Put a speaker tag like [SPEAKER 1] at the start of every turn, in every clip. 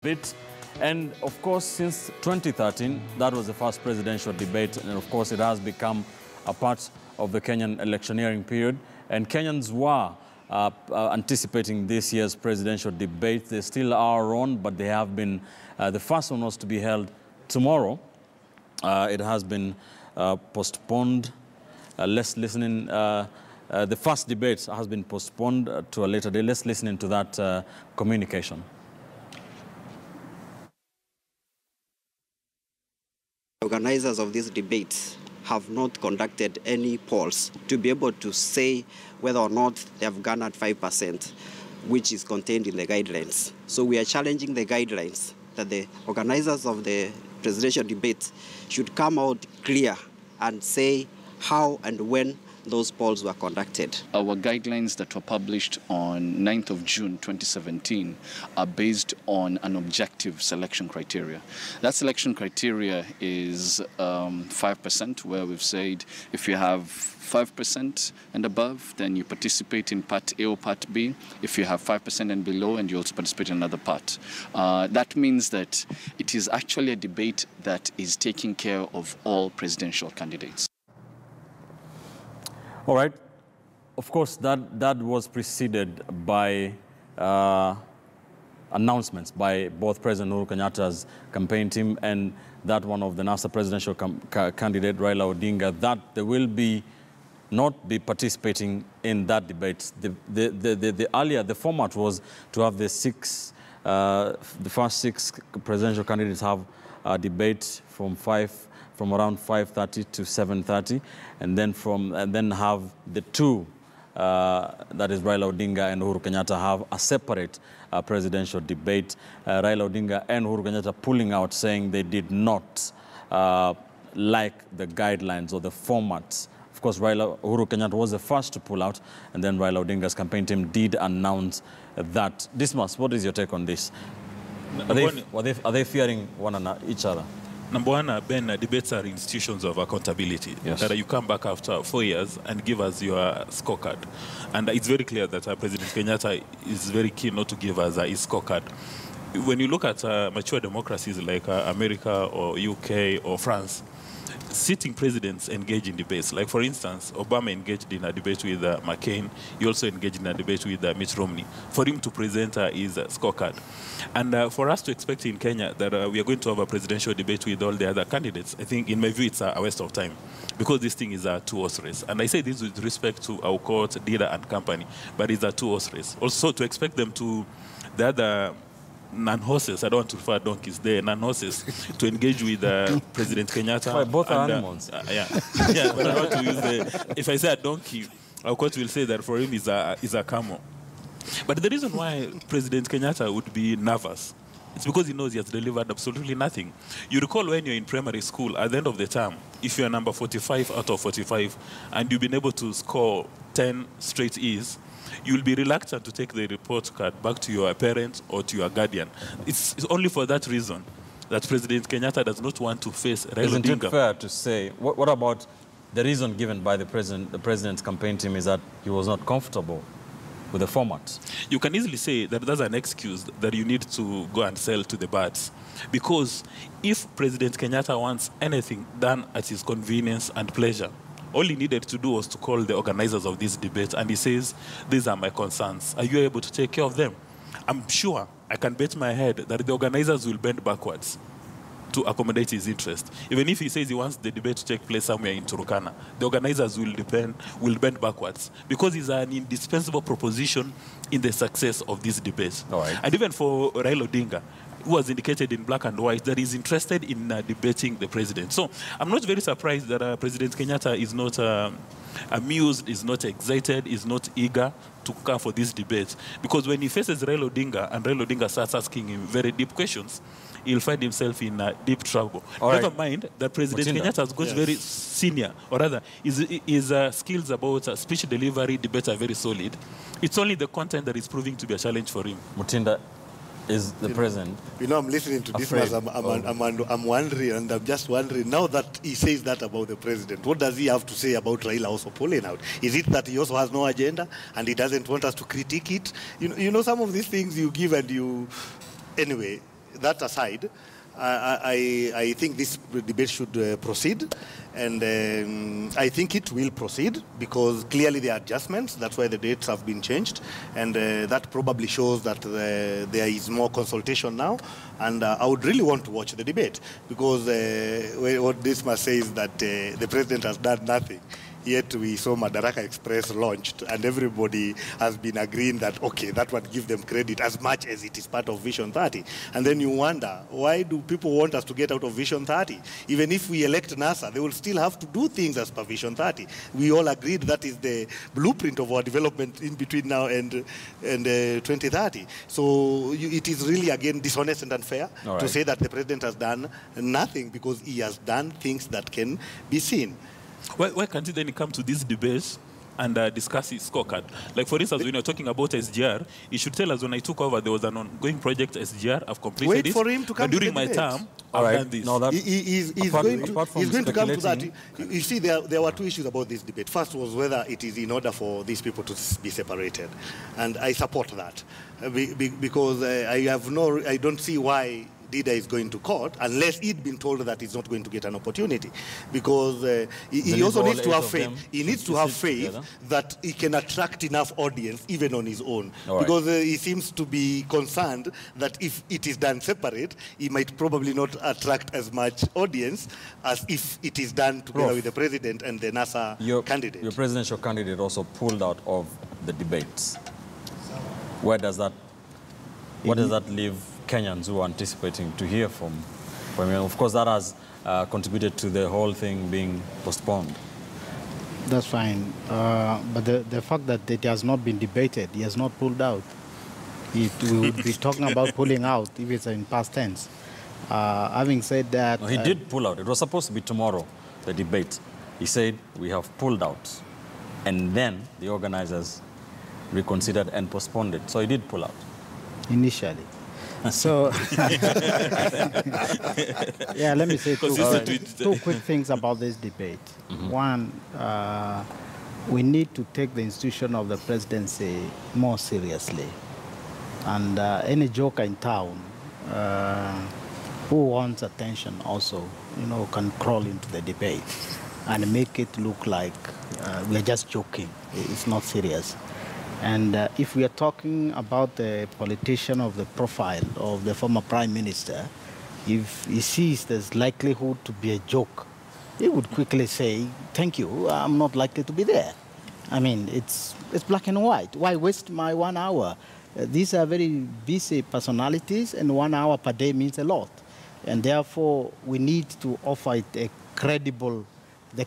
[SPEAKER 1] bit. And of course, since 2013, that was the first presidential debate. And of course, it has become a part of the Kenyan electioneering period. And Kenyans were anticipating this year's presidential debate. They still are on, but they have been, the first one was to be held tomorrow. It has been postponed. Let's listen in. The first debate has been postponed to a later day. Let's listen into that communication.
[SPEAKER 2] Organizers of this debate have not conducted any polls to be able to say whether or not they have garnered 5%, which is contained in the guidelines. So we are challenging the guidelines that the organizers of the presidential debate should come out clear and say how and when those polls were conducted.
[SPEAKER 3] Our guidelines that were published on 9th of June 2017 are based on an objective selection criteria. That selection criteria is 5%, where we've said if you have 5% and above, then you participate in Part A or Part B. If you have 5% and below, and you also participate in another part. That means that it is actually a debate that is taking care of all presidential candidates.
[SPEAKER 1] All right. Of course, that was preceded by announcements by both President Uhuru Kenyatta's campaign team and that one of the NASA presidential candidate, Raila Odinga, that they will not be participating in that debate. The format was to have the first six presidential candidates have a debate from around 5:30 to 7:30, and then have the two, that is Raila Odinga and Uhuru Kenyatta, have a separate presidential debate. Raila Odinga and Uhuru Kenyatta pulling out, saying they did not like the guidelines or the formats. Of course, Uhuru Kenyatta was the first to pull out, and then Raila Odinga's campaign team did announce that. Dismas, what is your take on this? Are they fearing each other?
[SPEAKER 4] Number one, Ben, debates are institutions of accountability.
[SPEAKER 1] Yes.
[SPEAKER 4] That you come back after 4 years and give us your scorecard. And it's very clear that President Kenyatta is very keen not to give us his scorecard. When you look at mature democracies like America or UK or France, sitting presidents engage in debates. Like, for instance, Obama engaged in a debate with McCain. He also engaged in a debate with Mitt Romney for him to present his scorecard. And for us to expect in Kenya that we are going to have a presidential debate with all the other candidates, I think, in my view, it's a waste of time, because this thing is a two-horse race. And I say this with respect to our court, dealer, and company, but it's a two-horse race. Also, to expect them to, the other non-horses, I don't want to refer donkeys, they're non-horses, to engage with President Kenyatta.
[SPEAKER 1] Why, both are animals.
[SPEAKER 4] Yeah, but I want to use if I say a donkey, our court will say that for him is a camel. But the reason why President Kenyatta would be nervous, it's because he knows he has delivered absolutely nothing. You recall when you're in primary school, at the end of the term, if you're number 45 out of 45, and you've been able to score 10 straight E's, you'll be reluctant to take the report card back to your parents or to your guardian. It's only for that reason that President Kenyatta does not want to face Raila Odinga.
[SPEAKER 1] Isn't it fair to say, what about the reason given by the president's campaign team is that he was not comfortable with the format?
[SPEAKER 4] You can easily say that that's an excuse that you need to go and sell to the birds. Because if President Kenyatta wants anything done at his convenience and pleasure, all he needed to do was to call the organizers of this debate, and he says, these are my concerns. Are you able to take care of them? I'm sure, I can bet my head, that the organizers will bend backwards to accommodate his interest. Even if he says he wants the debate to take place somewhere in Turkana, the organizers will bend backwards, because it's an indispensable proposition in the success of this debate.
[SPEAKER 1] All right.
[SPEAKER 4] And even for Raila Odinga, who was indicated in black and white that he's interested in debating the president. So I'm not very surprised that President Kenyatta is not amused, is not excited, is not eager to come for this debate. Because when he faces Raila Odinga and Raila Odinga starts asking him very deep questions, he'll find himself in deep trouble. Never mind that President Kenyatta has got very senior, or rather, his skills about speech delivery, debate are very solid. It's only the content that is proving to be a challenge for him.
[SPEAKER 1] Mutinda, is the president?
[SPEAKER 5] I'm listening to this. I'm wondering, and I'm just wondering, now that he says that about the president, what does he have to say about Raila also pulling out? Is it that he also has no agenda and he doesn't want us to critique it? You know some of these things you give and you... Anyway, that aside, I think this debate should proceed, and I think it will proceed because clearly there are adjustments. That's why the dates have been changed, and that probably shows that there is more consultation now. And I would really want to watch the debate because what this must say is that the president has done nothing. Yet we saw Madaraka Express launched, and everybody has been agreeing that, okay, that would give them credit as much as it is part of Vision 30. And then you wonder, why do people want us to get out of Vision 30? Even if we elect NASA, they will still have to do things as per Vision 30. We all agreed that is the blueprint of our development in between now and 2030. So it is really, again, dishonest and unfair to say that the president has done nothing because he has done things that can be seen.
[SPEAKER 4] Why can't he then come to this debate and discuss his scorecard? Like, for instance, when you're talking about SGR, he should tell us, when I took over, there was an ongoing project, SGR, I've completed
[SPEAKER 5] Wait for him to come
[SPEAKER 4] but during
[SPEAKER 5] to the
[SPEAKER 4] my
[SPEAKER 5] debate.
[SPEAKER 4] term, I've done this.
[SPEAKER 1] No,
[SPEAKER 5] He's going to come to that. You see, there were two issues about this debate. First was whether it is in order for these people to be separated. And I support that because I don't see why Dida is going to court unless he'd been told that he's not going to get an opportunity, because he also needs to have faith. He needs to have faith that he can attract enough audience even on his own, because he seems to be concerned that if it is done separate, he might probably not attract as much audience as if it is done together with the president and the NASA candidate.
[SPEAKER 1] Your presidential candidate also pulled out of the debates. Where does that? What does that leave Kenyans who are anticipating to hear from him? Of course, that has contributed to the whole thing being postponed.
[SPEAKER 6] That's fine. But the fact that it has not been debated, he has not pulled out. We would be talking about pulling out if it's in past tense. Having said that...
[SPEAKER 1] No, he did pull out. It was supposed to be tomorrow, the debate. He said, we have pulled out. And then the organizers reconsidered and postponed it. So he did pull out.
[SPEAKER 6] Initially. So, yeah, let me say two quick things about this debate. One, we need to take the institution of the presidency more seriously. And any joker in town who wants attention also, can crawl into the debate and make it look like we're just joking. It's not serious. And if we are talking about the politician of the profile of the former prime minister, if he sees there's likelihood to be a joke, he would quickly say, thank you, I'm not likely to be there. I mean, it's black and white. Why waste my 1 hour? These are very busy personalities, and 1 hour per day means a lot. And therefore, we need to offer it the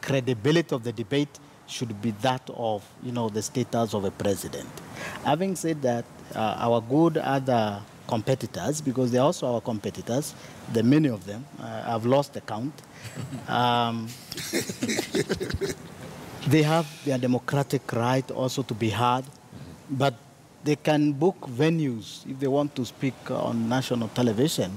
[SPEAKER 6] credibility of the debate should be that of, the status of a president. Having said that, our good other competitors, because they're also our competitors, many of them, I've lost the count, they have their democratic right also to be heard, but they can book venues if they want to speak on national television,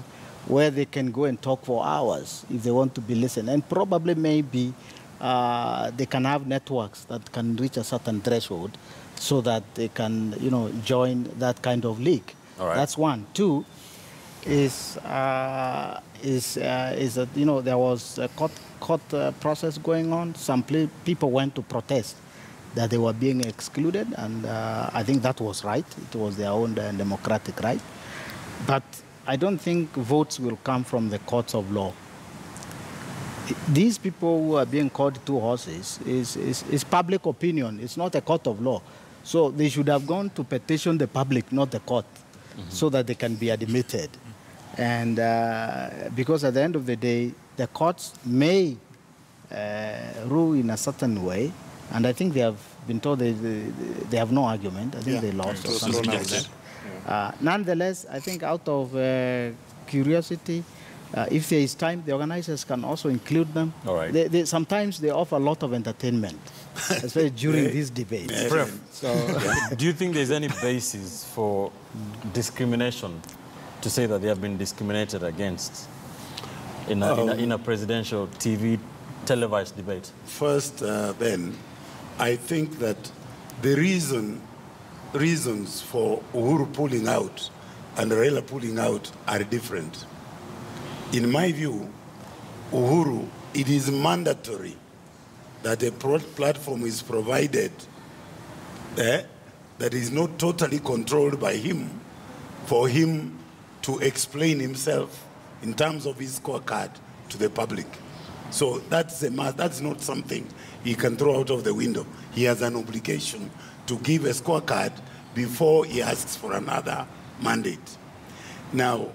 [SPEAKER 6] where they can go and talk for hours if they want to be listened, and probably maybe they can have networks that can reach a certain threshold so that they can, join that kind of league. That's one. Two is that, there was a court process going on. Some people went to protest that they were being excluded, and I think that was right. It was their own democratic right. But I don't think votes will come from the courts of law. These people who are being called two horses is public opinion. It's not a court of law. So they should have gone to petition the public, not the court, so that they can be admitted. And because at the end of the day, the courts may rule in a certain way, and I think they have been told they have no argument. I think they lost or something like that. Nonetheless, I think out of curiosity, if there is time, the organizers can also include them. Sometimes they offer a lot of entertainment, especially during these debates.
[SPEAKER 1] Do you think there's any basis for discrimination, to say that they have been discriminated against in a presidential televised debate?
[SPEAKER 7] First, Ben, I think that the reasons for Uhuru pulling out and Raila pulling out are different. In my view, Uhuru, it is mandatory that a platform is provided that is not totally controlled by him, for him to explain himself in terms of his scorecard to the public. So that's not something he can throw out of the window. He has an obligation to give a scorecard before he asks for another mandate. Now,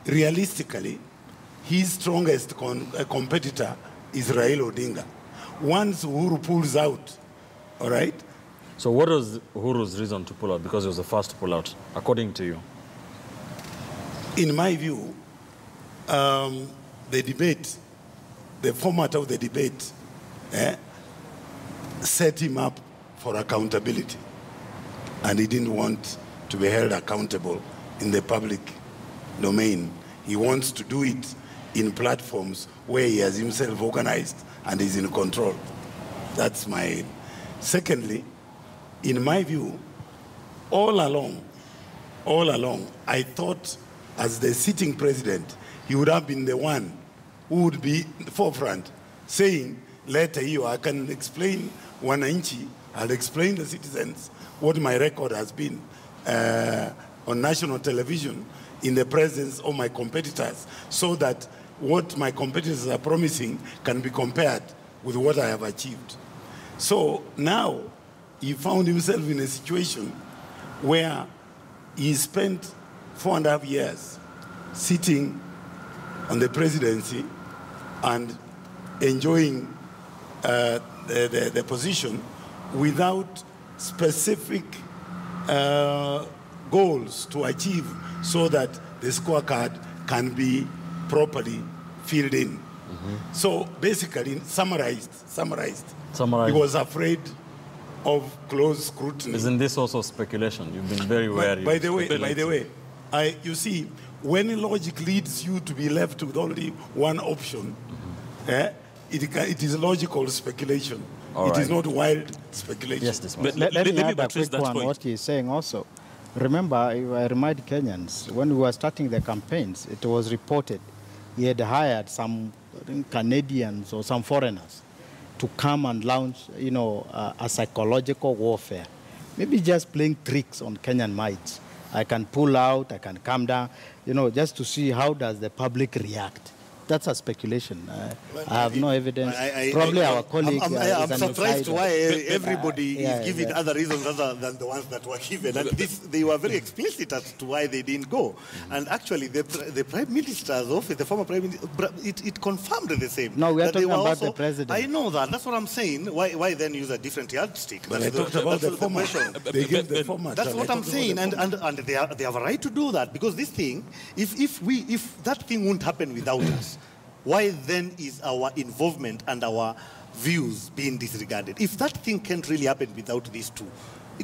[SPEAKER 7] realistically, his strongest competitor is Raila Odinga. Once Uhuru pulls out, all right?
[SPEAKER 1] So what was Uhuru's reason to pull out? Because he was the first to pull out, according to you?
[SPEAKER 7] In my view, the debate, the format of the debate, set him up for accountability. And he didn't want to be held accountable in the public domain. He wants to do it in platforms where he has himself organized and is in control. That's my... Secondly, in my view, all along, I thought as the sitting president, he would have been the one who would be in the forefront, saying, later you, I can explain wananchi, I'll explain the citizens what my record has been on national television in the presence of my competitors, so that what my competitors are promising can be compared with what I have achieved. So now he found himself in a situation where he spent 4.5 years sitting on the presidency and enjoying the position without specific goals to achieve, so that the scorecard can be properly filled in. Mm-hmm. So basically, summarized, he was afraid of close scrutiny.
[SPEAKER 1] Isn't this also speculation? You've been very wary.
[SPEAKER 7] By the way, you see, when logic leads you to be left with only one option, it is logical speculation. It is not wild speculation.
[SPEAKER 1] Yes, this
[SPEAKER 6] let me add a quick one, what he's saying also. Remember, I remind Kenyans, when we were starting the campaigns, it was reported he had hired some Canadians or some foreigners to come and launch, a psychological warfare. Maybe just playing tricks on Kenyan minds. I can pull out, I can come down, just to see how does the public react. That's a speculation. I have no evidence. Probably our colleague.
[SPEAKER 5] I'm surprised why everybody is giving other reasons other than the ones that were given. And they were very explicit as to why they didn't go. Mm-hmm. And actually, the Prime Minister's office, the former Prime Minister, it confirmed the same.
[SPEAKER 6] No, we are talking about the President.
[SPEAKER 5] I know that. That's what I'm saying. Why then use a different yardstick?
[SPEAKER 7] But I talked about the format. They gave the format.
[SPEAKER 5] That's what I'm saying. And they have a right to do that. Because this thing, if that thing won't happen without us, why then is our involvement and our views being disregarded? If that thing can't really happen without these two,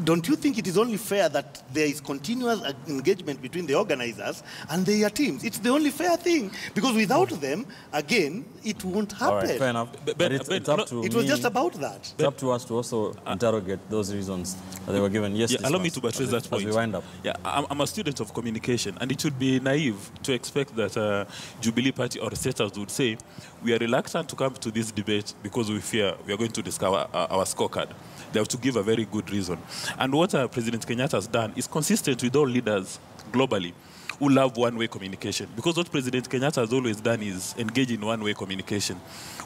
[SPEAKER 5] don't you think it is only fair that there is continuous engagement between the organizers and their teams? It's the only fair thing, because without them, again, it won't happen.
[SPEAKER 1] All right, fair enough. But it's up to
[SPEAKER 5] it was just about that.
[SPEAKER 1] It's up to us to also interrogate those reasons that they were given. Yes,
[SPEAKER 4] allow me to buttress that point.
[SPEAKER 1] As we wind up.
[SPEAKER 4] Yeah, I'm a student of communication, and it would be naive to expect that Jubilee Party or status would say, we are reluctant to come to this debate because we fear we are going to discover our scorecard. They have to give a very good reason. And what President Kenyatta has done is consistent with all leaders globally who love one-way communication. Because what President Kenyatta has always done is engage in one-way communication.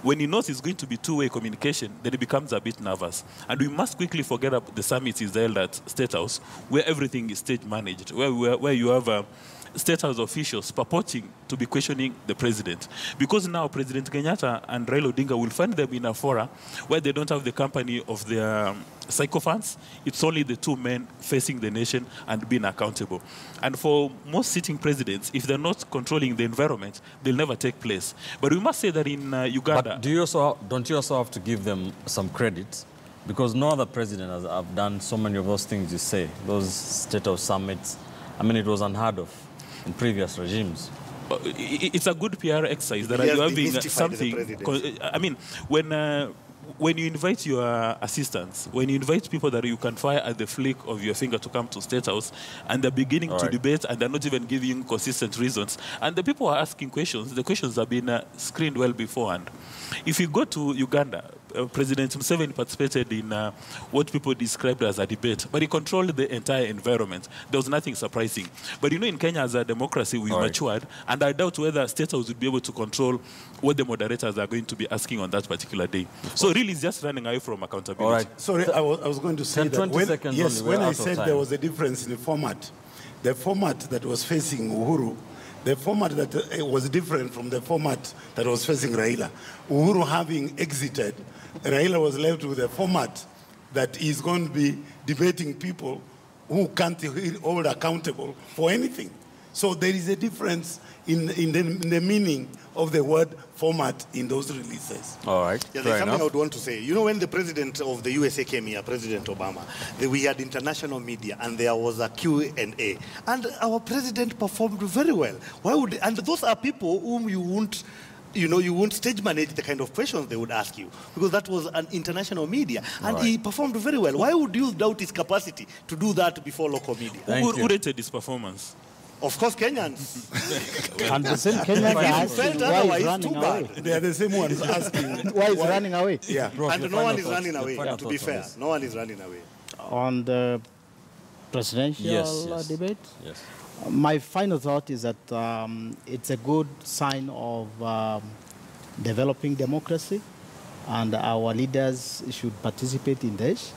[SPEAKER 4] When he knows it's going to be two-way communication, then he becomes a bit nervous. And we must quickly forget about the summits he's held at State House, where everything is state-managed, where you have State House officials purporting to be questioning the president. Because now President Kenyatta and Raila Odinga will find them in a forum where they don't have the company of their sycophants. It's only the two men facing the nation and being accountable. And for most sitting presidents, if they're not controlling the environment, they'll never take place. But we must say that in Uganda...
[SPEAKER 1] But don't you also have to give them some credit? Because no other president has done so many of those things you say, those State House summits. I mean, it was unheard of in previous regimes.
[SPEAKER 4] It's a good PR exercise that you're having something. I mean, when when you invite your assistants, when you invite people that you can fire at the flick of your finger to come to State House, and they're beginning to debate, and they're not even giving consistent reasons, and the people are asking questions, the questions have been screened well beforehand. If you go to Uganda, President Museveni participated in what people described as a debate, but he controlled the entire environment. There was nothing surprising. But you know, in Kenya as a democracy, we've matured, and I doubt whether State House would be able to control what the moderators are going to be asking on that particular day. So really, it's just running away from accountability.
[SPEAKER 7] All right. Sorry, I was going to say that when I said there was a difference in the format that was facing Uhuru, the format that was different from the format that was facing Raila. Uhuru having exited, Raila was left with a format that is going to be debating people who can't hold accountable for anything. So there is a difference in the meaning of the word format in those releases.
[SPEAKER 5] All right. Yeah, there's something I would want to say. You know, when the president of the USA came here, President Obama, we had international media, and there was a Q&A. And our president performed very well. Why would? And those are people whom you won't stage manage the kind of questions they would ask you, because that was an international media, and he performed very well. Why would you doubt his capacity to do that before local media?
[SPEAKER 4] Who rated his performance?
[SPEAKER 5] Of course, Kenyans.
[SPEAKER 6] And the same Kenyans are asking why he's running away.
[SPEAKER 7] They are the same ones asking
[SPEAKER 6] why he's running away.
[SPEAKER 5] Yeah, and no one is running away, to be fair. No one is running away.
[SPEAKER 6] On the presidential debate? Yes. My final thought is that it's a good sign of developing democracy, and our leaders should participate in this.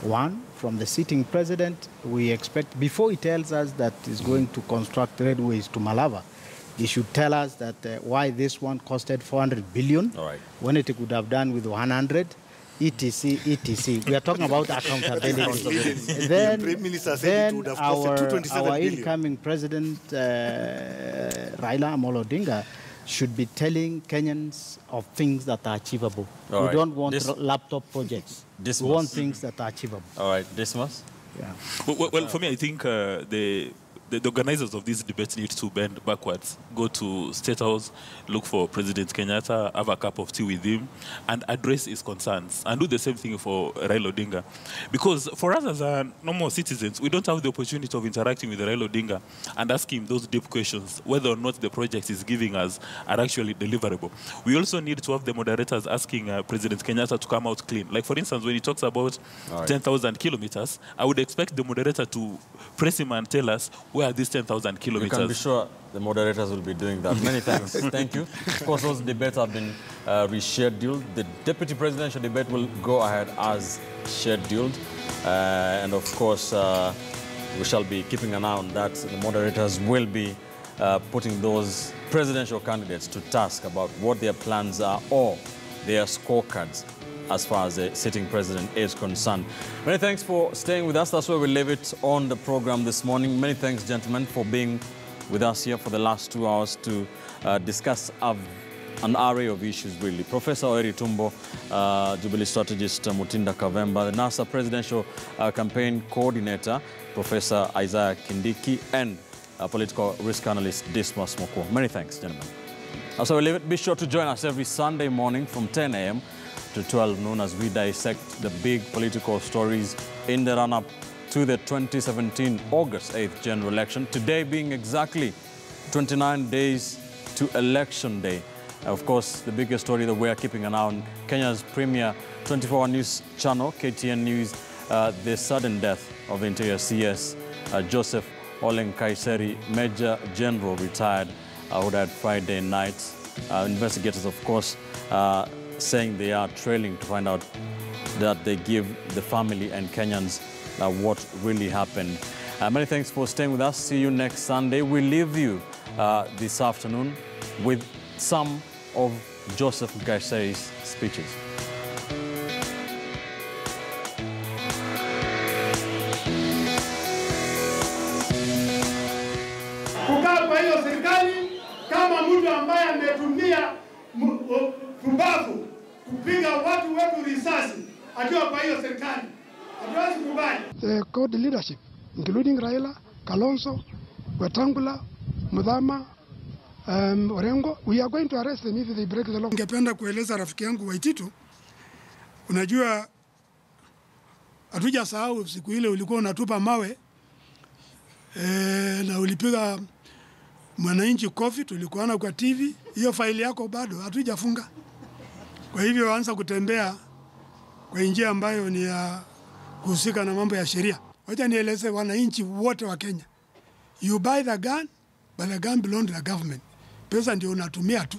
[SPEAKER 6] One, from the sitting president, we expect, before he tells us that he's going to construct railways to Malava, he should tell us that why this one costed 400 billion when it could have done with 100, etc., etc. We are talking about accountability. then our incoming president, Raila Amolo Odinga, should be telling Kenyans of things that are achievable. We don't want laptop projects. We want things that are achievable.
[SPEAKER 1] All right, Dismas?
[SPEAKER 6] Yeah.
[SPEAKER 4] Well, for me, I think the organizers of this debate need to bend backwards, go to State House, look for President Kenyatta, have a cup of tea with him, and address his concerns, and do the same thing for Raila Odinga. Because for us as normal citizens, we don't have the opportunity of interacting with Raila Odinga and asking him those deep questions, whether or not the projects he's giving us are actually deliverable. We also need to have the moderators asking President Kenyatta to come out clean. Like, for instance, when he talks about 10,000 kilometers, I would expect the moderator to press him and tell us where are these 10,000 kilometers.
[SPEAKER 1] You can be sure the moderators will be doing that. Many thanks. Thank you. Of course, those debates have been rescheduled. The deputy presidential debate will go ahead as scheduled. And of course, we shall be keeping an eye on that. The moderators will be putting those presidential candidates to task about what their plans are or their scorecards as far as the sitting president is concerned. Many thanks for staying with us. That's where we leave it on the program this morning. Many thanks, gentlemen, for being with us here for the last 2 hours to discuss an array of issues, really. Professor Oeri Tumbo, Jubilee strategist Mutinda Kavemba, the NASA presidential campaign coordinator, Professor Isaiah Kindiki, and political risk analyst Dismas Moko. Many thanks, gentlemen. That's where we leave it. Be sure to join us every Sunday morning from 10 a.m. to 12 noon as we dissect the big political stories in the run-up to the 2017 August 8th general election. Today being exactly 29 days to election day. Of course, the biggest story that we are keeping an eye on, Kenya's premier 24-hour news channel, KTN News, the sudden death of the Interior CS, Joseph Nkaissery, Major General, retired, who died Friday night. Investigators, of course, saying they are trailing to find out that they give the family and Kenyans what really happened. Many thanks for staying with us. See you next Sunday. We leave you this afternoon with some of Joseph Nkaissery's speeches.
[SPEAKER 8] Kukaa kwa hiyo serikali kama mtu ambaye ametumia pumbavu kupiga watu wetu risasi akiwa kwa hiyo serikali. Hatuwezi kubali.
[SPEAKER 9] The code leadership, including Raila, Kalonzo, Wetangula, Mudhama, Orengo, we are going to arrest them if they break the law.
[SPEAKER 10] Ningependa kueleza rafiki yangu Waititu
[SPEAKER 9] Unajua, hatujasahau siku ile ulikuwa unatupa mawe na ulipiga mwananchi kofi, tulikuona kwa TV. Hiyo faili yako bado hatujafunga. Kwa hivyo anza kutembea kwa njia ambayo ni ya kuhusika na mambo ya sheria. Wacha nieleze wananchi wote wa Kenya. You buy the gun, but the gun belongs to the government. Pesa ndio unatumia tu.